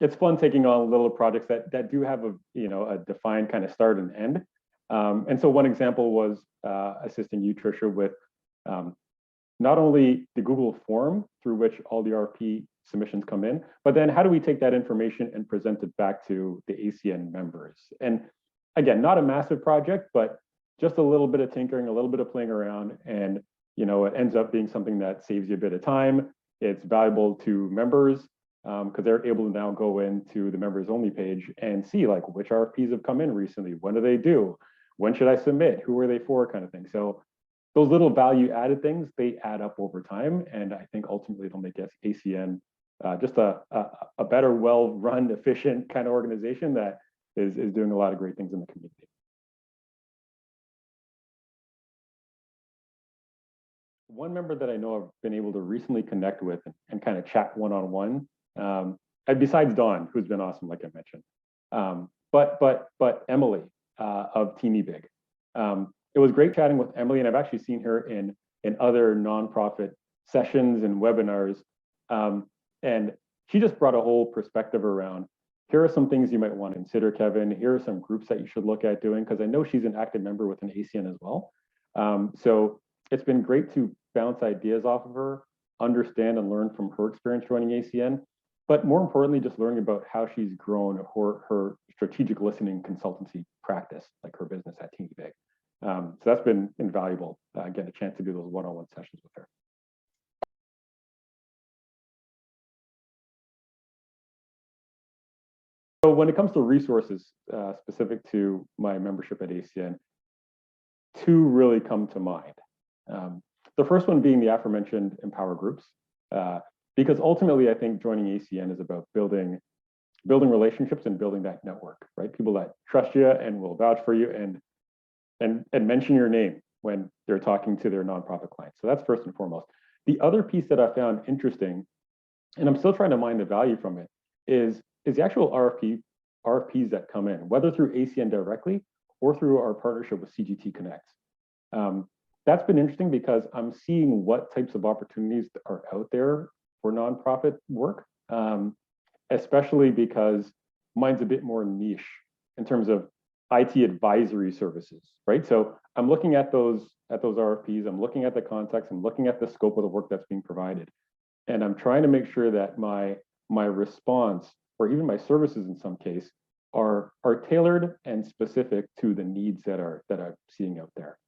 it's fun taking on little projects that do have a defined kind of start and end. And so one example was assisting you, Tricia, with not only the Google form through which all the RFP submissions come in, but then how do we take that information and present it back to the ACN members? And again, not a massive project, but just a little bit of tinkering, a little bit of playing around, and it ends up being something that saves you a bit of time. It's valuable to members because they're able to now go into the members only page and see like which RFPs have come in recently, when do they due, when should I submit, who are they for, kind of thing. So those little value added things, they add up over time. And I think ultimately it'll make ACN just a better, well-run, efficient kind of organization that is doing a lot of great things in the community. One member that I know I've been able to recently connect with and kind of chat one-on-one, and besides Dawn, who's been awesome, like I mentioned, but Emily of teenyBIG. It was great chatting with Emily, and I've actually seen her in other nonprofit sessions and webinars. And she just brought a whole perspective around, here are some things you might want to consider, Kevin. Here are some groups that you should look at doing, because I know she's an active member within ACN as well. So it's been great to bounce ideas off of her, understand and learn from her experience joining ACN, but more importantly, just learning about how she's grown her strategic listening consultancy practice, like her business at teenyBIG. So that's been invaluable, getting a chance to do those one-on-one sessions with her. So when it comes to resources specific to my membership at ACN, two really come to mind. The first one being the aforementioned Empower groups, because ultimately I think joining ACN is about building relationships and building that network, right? People that trust you and will vouch for you and mention your name when they're talking to their nonprofit clients. So that's first and foremost. The other piece that I found interesting, and I'm still trying to mine the value from it, is the actual RFPs that come in, whether through ACN directly or through our partnership with CGT Connect. That's been interesting because I'm seeing what types of opportunities are out there for nonprofit work, especially because mine's a bit more niche in terms of IT advisory services, right? So I'm looking at those RFPs, I'm looking at the context, I'm looking at the scope of the work that's being provided, and I'm trying to make sure that my response, or even my services in some case, are tailored and specific to the needs that I'm seeing out there.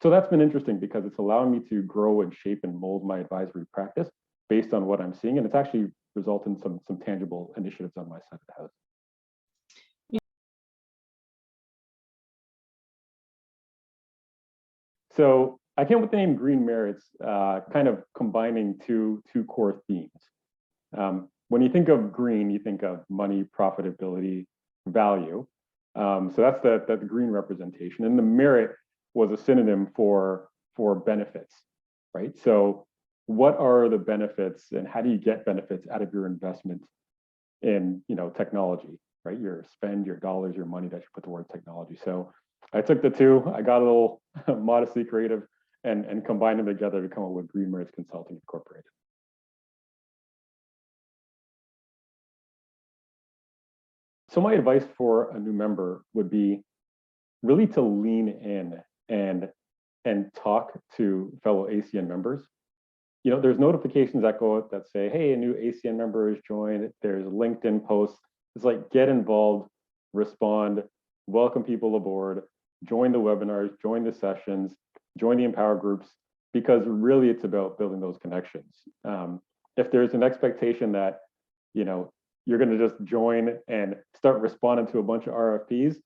So that's been interesting because it's allowing me to grow and shape and mold my advisory practice based on what I'm seeing, and it's actually resulted in some tangible initiatives on my side of the house. So I came up with the name Green Merits, kind of combining two core themes. When you think of green, you think of money, profitability, value. So that's the green representation, and the merit was a synonym for benefits, right? So what are the benefits, and how do you get benefits out of your investment in technology, right? Your spend, your dollars, your money that you put towards technology. So I took the two, I got a little modestly creative, and combined them together to come up with Green Merits Consulting Incorporated. So my advice for a new member would be really to lean in and talk to fellow ACN members. There's notifications that go out that say, hey, a new ACN member has joined. There's LinkedIn posts. It's like, get involved, respond, welcome people aboard, join the webinars, join the sessions, join the Empower groups, because really it's about building those connections. If there's an expectation that, you're going to just join and start responding to a bunch of RFPs,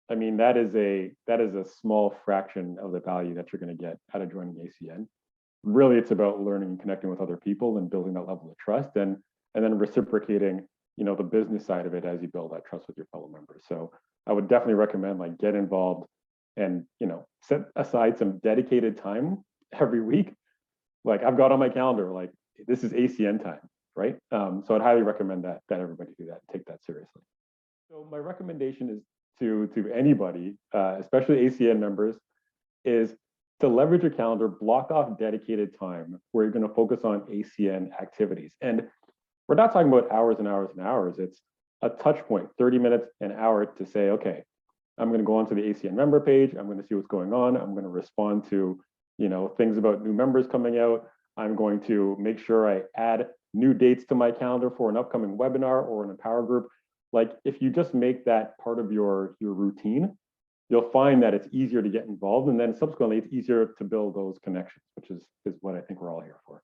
I mean, that is a small fraction of the value that you're going to get out of joining ACN. Really, it's about learning and connecting with other people and building that level of trust, and then reciprocating, the business side of it as you build that trust with your fellow members. So I would definitely recommend get involved and set aside some dedicated time every week. Like I've got on my calendar, like this is ACN time, right? So I'd highly recommend that everybody do that, take that seriously. So my recommendation is to anybody, especially ACN members, is to leverage your calendar, block off dedicated time where you're going to focus on ACN activities. And we're not talking about hours and hours and hours. It's a touch point, 30 minutes, an hour to say, okay, I'm going to go onto the ACN member page. I'm going to see what's going on. I'm going to respond to, things about new members coming out. I'm going to make sure I add new dates to my calendar for an upcoming webinar or an Empower group. Like if you just make that part of your routine, you'll find that it's easier to get involved. And then subsequently, it's easier to build those connections, which is what I think we're all here for.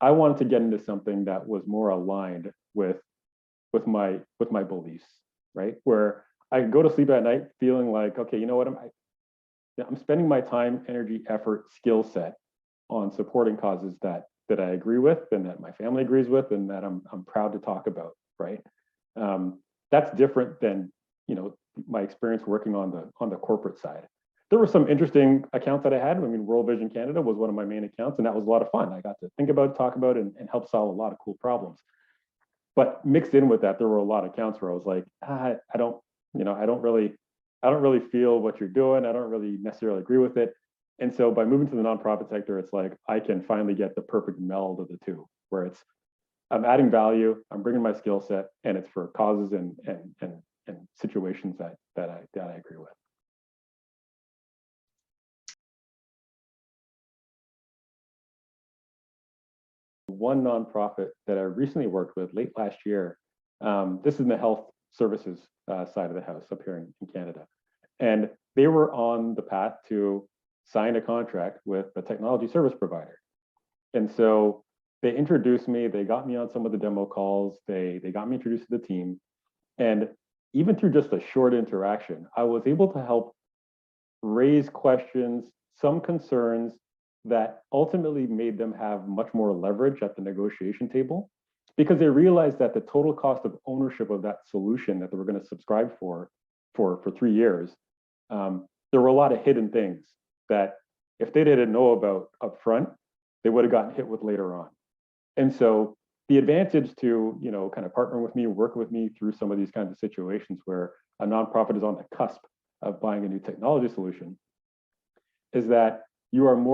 I wanted to get into something that was more aligned with my beliefs, right? Where I could go to sleep at night feeling like, okay, you know what? I'm spending my time, energy, effort, skill set on supporting causes that I agree with and that my family agrees with and that I'm proud to talk about, right? That's different than my experience working on the corporate side. There were some interesting accounts that I had. I mean, World Vision Canada was one of my main accounts, and that was a lot of fun. I got to think about, talk about, and help solve a lot of cool problems. But mixed in with that, there were a lot of accounts where I was like, I don't really feel what you're doing. I don't really necessarily agree with it. And so by moving to the nonprofit sector, it's like I can finally get the perfect meld of the two, where I'm adding value, I'm bringing my skill set, and it's for causes and situations that I agree with. One nonprofit that I recently worked with late last year, this is in the health services side of the house up here in Canada. And they were on the path to sign a contract with a technology service provider. And so they introduced me, they got me on some of the demo calls, they got me introduced to the team. And even through just a short interaction, I was able to help raise questions, some concerns that ultimately made them have much more leverage at the negotiation table, because they realized that the total cost of ownership of that solution that they were going to subscribe for 3 years, there were a lot of hidden things that if they didn't know about upfront, they would have gotten hit with later on. And so the advantage to kind of partner with me, work with me through some of these kinds of situations where a nonprofit is on the cusp of buying a new technology solution is that you are more